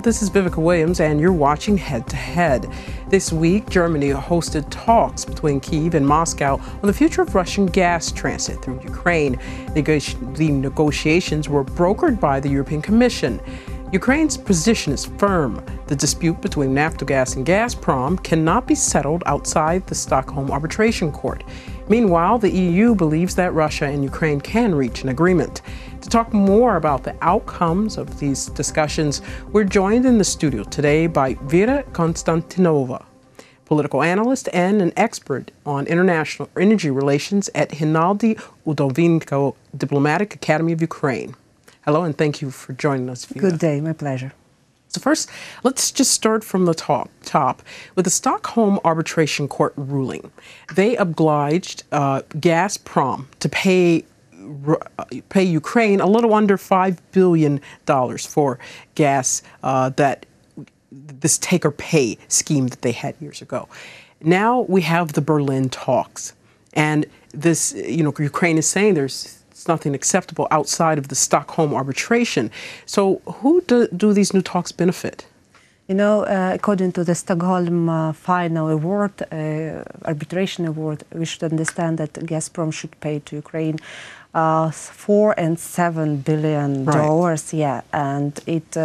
this is Vira Konstantynova, and you're watching Head to Head. This week, Germany hosted talks between Kyiv and Moscow on the future of Russian gas transit through Ukraine. The negotiations were brokered by the European Commission. Ukraine's position is firm. The dispute between Naftogaz and Gazprom cannot be settled outside the Stockholm Arbitration Court. Meanwhile, the EU believes that Russia and Ukraine can reach an agreement. To talk more about the outcomes of these discussions, we're joined in the studio today by Vira Konstantynova, political analyst and an expert on international energy relations at Hennadii Udovenko Diplomatic Academy of Ukraine. Hello, and thank you for joining us, Vira. Good day, my pleasure. So first, let's just start from the top with the Stockholm Arbitration Court ruling. They obliged Gazprom to pay Ukraine a little under $5 billion for gas this take-or-pay scheme that they had years ago. Now we have the Berlin talks, and this, Ukraine is saying there's nothing acceptable outside of the Stockholm arbitration. So who do these new talks benefit? According to the Stockholm final award, arbitration award, we should understand that Gazprom should pay to Ukraine $4 and $7 billion. Right. Yeah, and it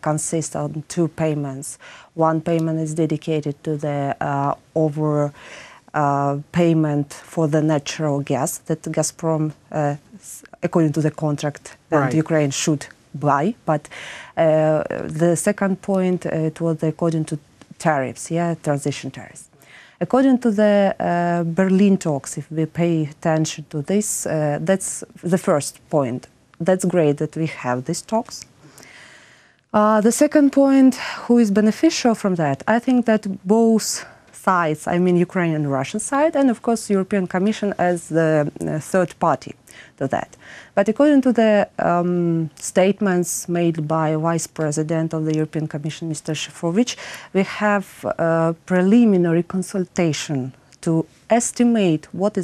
consists of two payments. One payment is dedicated to the payment for the natural gas that Gazprom, according to the contract, right, Ukraine should buy. But the second point, it was according to tariffs, transition tariffs. According to the Berlin talks, if we pay attention to this, that's the first point. That's great that we have these talks. The second point, who is beneficial from that? I think that both sides, I mean Ukrainian and Russian side, and of course European Commission as the third party to that. But according to the statements made by Vice President of the European Commission, Mr. Šefčovič, we have a preliminary consultation to estimate what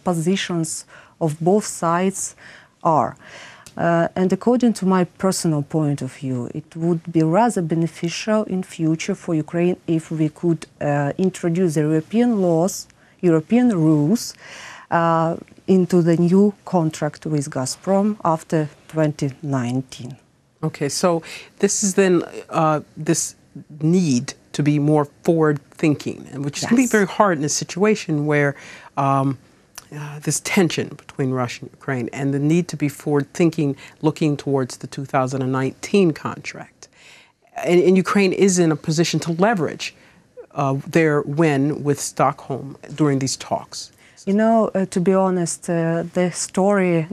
positions of both sides are. And according to my personal point of view, it would be rather beneficial in future for Ukraine if we could introduce European laws, European rules into the new contract with Gazprom after 2019. Okay, so this is then this need to be more forward-thinking, which is going to be very hard in a situation where this tension between Russia and Ukraine and the need to be forward-thinking, looking towards the 2019 contract. And Ukraine is in a position to leverage their win with Stockholm during these talks. To be honest, the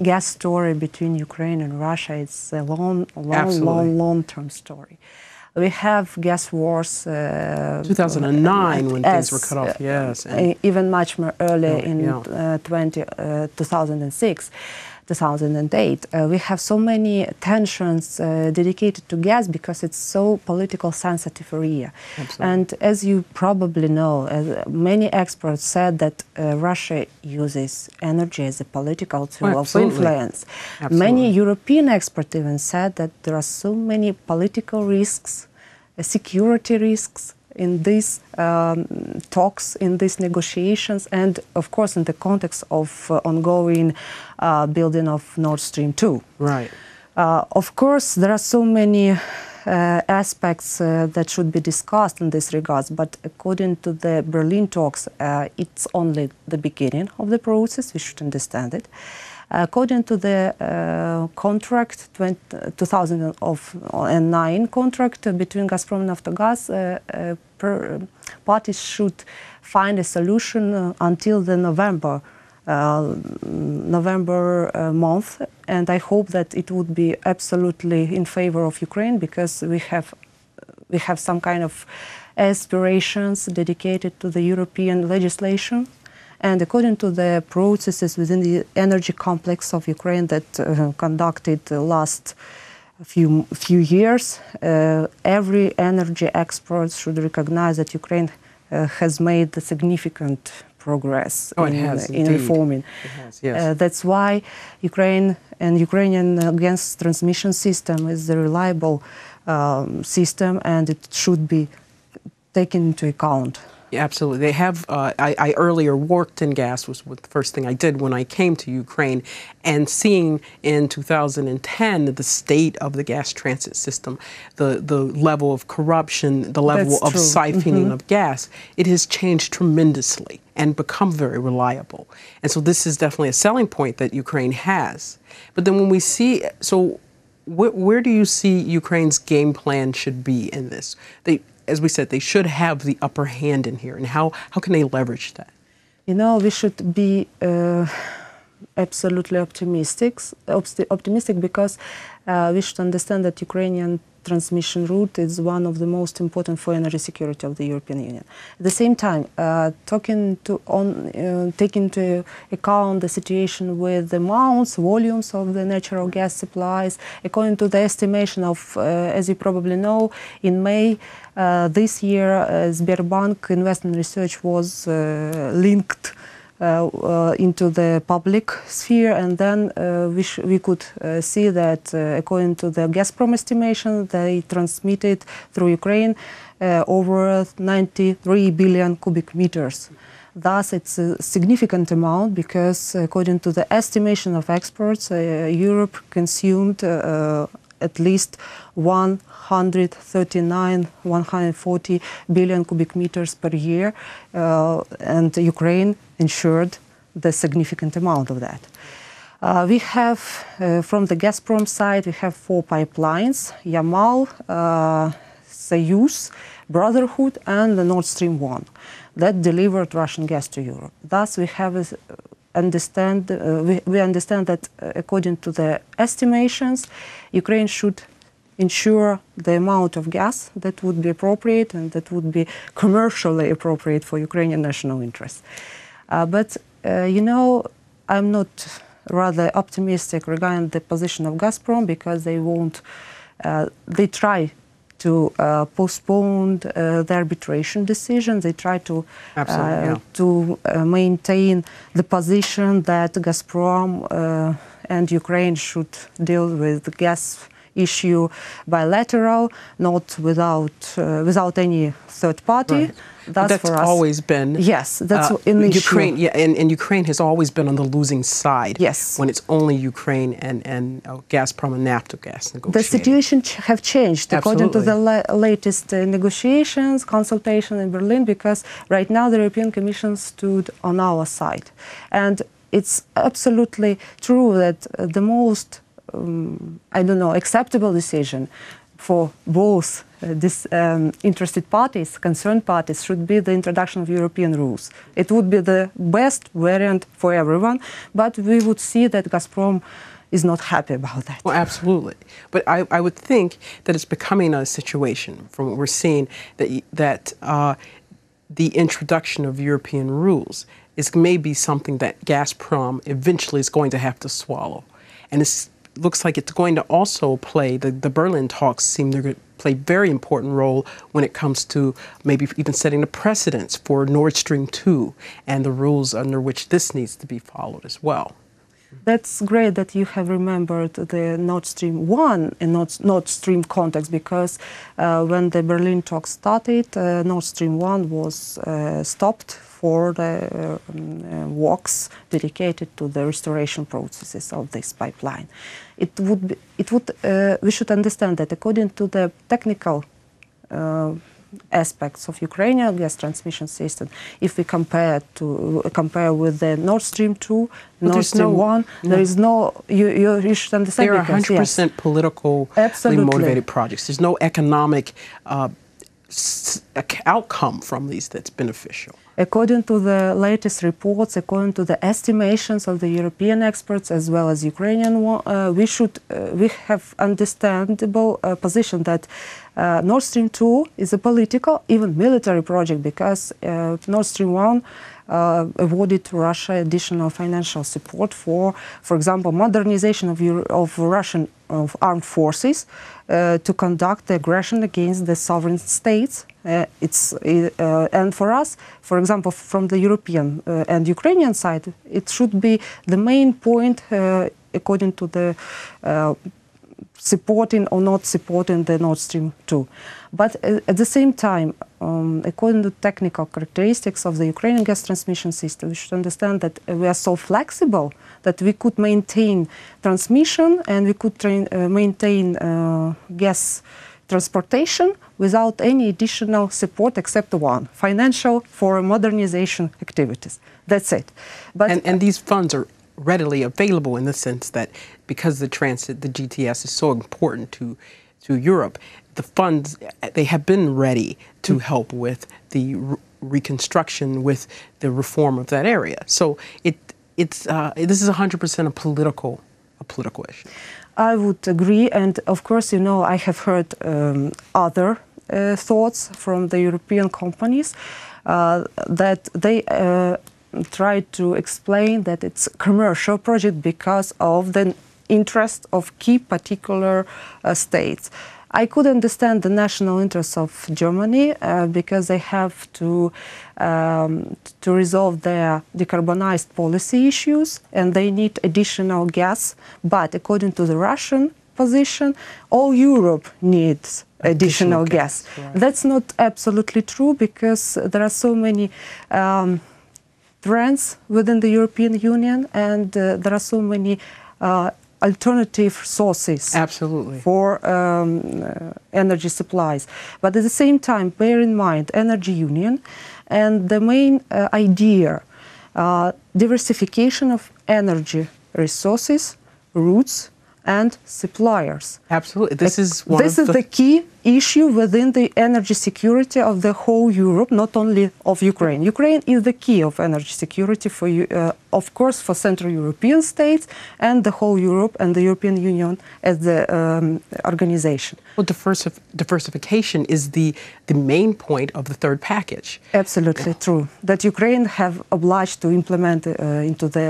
gas story between Ukraine and Russia, it's a long-term story. We have gas wars. 2009, when things were cut off, yes. And even much more early in 2006, 2008. We have so many tensions dedicated to gas because it's so political sensitive area. Absolutely. And as you probably know, many experts said that Russia uses energy as a political tool of influence. Absolutely. Many European experts even said that there are so many political risks, security risks in these talks, in these negotiations, and of course in the context of ongoing building of Nord Stream 2. Right. Of course, there are so many aspects that should be discussed in this regards, but according to the Berlin talks, it's only the beginning of the process. We should understand it. According to the contract, 2009 contract between Gazprom and Naftogaz, parties should find a solution until the November month, and I hope that it would be absolutely in favor of Ukraine, because we have some kind of aspirations dedicated to the European legislation. And according to the processes within the energy complex of Ukraine that conducted the last few years, every energy expert should recognize that Ukraine has made significant progress in reforming. It has, yes. That's why Ukraine and Ukrainian gas transmission system is a reliable system, and it should be taken into account. Yeah, absolutely. They have, I earlier worked in gas, was the first thing I did when I came to Ukraine, and seeing in 2010 the state of the gas transit system, the level of corruption, the level of siphoning of gas, it has changed tremendously and become very reliable. And so this is definitely a selling point that Ukraine has. But then when we see, so where do you see Ukraine's game plan should be in this? As we said, they should have the upper hand in here, and how can they leverage that? You know, we should be absolutely optimistic because we should understand that Ukrainian transmission route is one of the most important for energy security of the European Union. At the same time, taking into account the situation with the volumes of the natural gas supplies, according to the estimation of, as you probably know, in May this year, Sberbank Investment Research was linked into the public sphere, and then we could see that according to the Gazprom estimation, they transmitted through Ukraine over 93 billion cubic meters. Thus, it's a significant amount because according to the estimation of experts, Europe consumed at least 140 billion cubic meters per year, and Ukraine ensured the significant amount of that. We have, from the Gazprom side, we have 4 pipelines: Yamal, Soyuz, Brotherhood, and the Nord Stream 1 that delivered Russian gas to Europe. Thus, we understand that according to the estimations, Ukraine should ensure the amount of gas that would be appropriate and that would be commercially appropriate for Ukrainian national interests. But, you know, I'm not rather optimistic regarding the position of Gazprom because they try to postpone the arbitration decision. They try to maintain the position that Gazprom and Ukraine should deal with the gas issue bilateral, not without any third party. Right. That's for us always been. Yes, that's an issue. Ukraine, yeah, and Ukraine has always been on the losing side. Yes. When it's only Ukraine and Gazprom and Naftogaz negotiating. The situation have changed according to the latest negotiations, consultation in Berlin, because right now the European Commission stood on our side. And it's absolutely true that the most acceptable decision for both interested parties, concerned parties, should be the introduction of European rules. It would be the best variant for everyone, but we would see that Gazprom is not happy about that. Well, absolutely. But I would think that it's becoming a situation, from what we're seeing, that the introduction of European rules is maybe something that Gazprom eventually is going to have to swallow. And it looks like it's going to also play, the Berlin talks seem to play a very important role when it comes to maybe even setting a precedence for Nord Stream 2 and the rules under which this needs to be followed as well. That's great that you have remembered the Nord Stream 1 and Nord Stream context, because when the Berlin talks started, Nord Stream 1 was stopped for the works dedicated to the restoration processes of this pipeline. We should understand that according to the technical aspects of Ukrainian gas transmission system, if we compare with the Nord Stream 2, Nord Stream 1, there is no, you should understand. They are 100% politically motivated projects. There's no economic outcome from these that's beneficial. According to the latest reports, according to the estimations of the European experts as well as Ukrainian one, we have understandable position that Nord Stream 2 is a political, even military project, because Nord Stream 1 awarded Russia additional financial support for example, modernization of Russian armed forces to conduct the aggression against the sovereign states. And for us, for example, from the European and Ukrainian side, it should be the main point according to the supporting or not supporting the Nord Stream 2. But at the same time, according to technical characteristics of the Ukrainian gas transmission system, we should understand that we are so flexible that we could maintain transmission and we could maintain gas transportation without any additional support except one, financial for modernization activities. That's it. But and these funds are readily available in the sense that because the transit, the GTS is so important to Europe, the funds, they have been ready to help with the reconstruction, with the reform of that area. So this is 100% a political issue. I would agree, and of course, I have heard other thoughts from the European companies that they try to explain that it's a commercial project because of the interest of key particular states. I could understand the national interests of Germany because they have to resolve their decarbonized policy issues and they need additional gas. But according to the Russian position, all Europe needs additional gas. Right. That's not absolutely true because there are so many trends within the European Union and there are so many alternative sources for energy supplies. But at the same time, bear in mind energy union and the main idea, diversification of energy resources, routes and suppliers. Absolutely. This is the key issue within the energy security of the whole Europe, not only of Ukraine. Ukraine is the key of energy security for, of course, for Central European states and the whole Europe and the European Union as the organization. Well, diversification is the main point of the third package. Absolutely true. That Ukraine have obliged to implement into the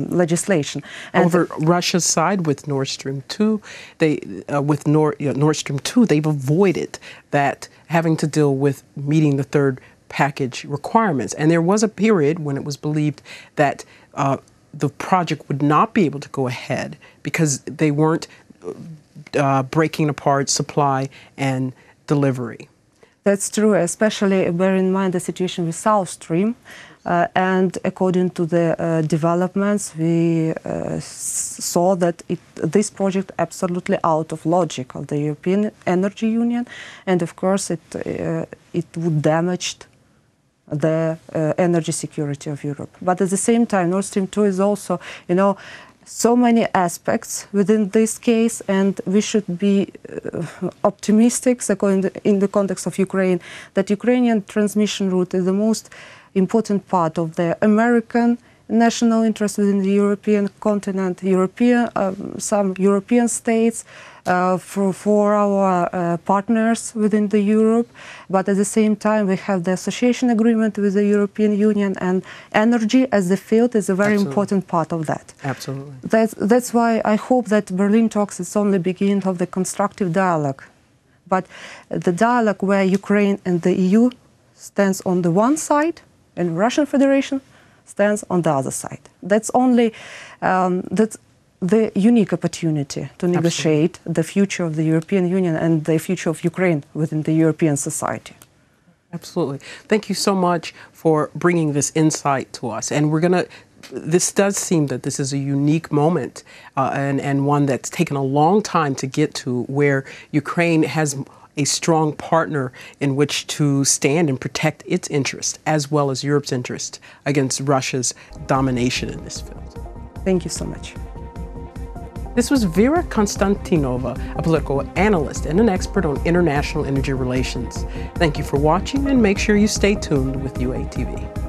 legislation. And over Russia's side with Nord Stream 2, with Nord Stream 2, they've avoided that having to deal with meeting the third package requirements. And there was a period when it was believed that the project would not be able to go ahead because they weren't breaking apart supply and delivery. That's true, especially bear in mind the situation with South Stream. And according to the developments, we saw that this project absolutely out of logic of the European Energy Union, and of course it would damage the energy security of Europe. But at the same time, Nord Stream 2 is also, so many aspects within this case, and we should be optimistic, in the context of Ukraine, that Ukrainian transmission route is the most important part of the American national interest within the European continent, some European states, for our partners within the Europe. But at the same time, we have the association agreement with the European Union, and energy as the field is a very important part of that. Absolutely. That's why I hope that Berlin talks is only beginning of the constructive dialogue. But the dialogue where Ukraine and the EU stands on the one side, and Russian Federation stands on the other side. That's only that's the unique opportunity to negotiate the future of the European Union and the future of Ukraine within the European society. Absolutely. Thank you so much for bringing this insight to us. And this does seem that this is a unique moment and one that's taken a long time to get to, where Ukraine has a strong partner in which to stand and protect its interest, as well as Europe's interest, against Russia's domination in this field. Thank you so much. This was Vira Konstantynova, a political analyst and an expert on international energy relations. Thank you for watching, and make sure you stay tuned with UATV.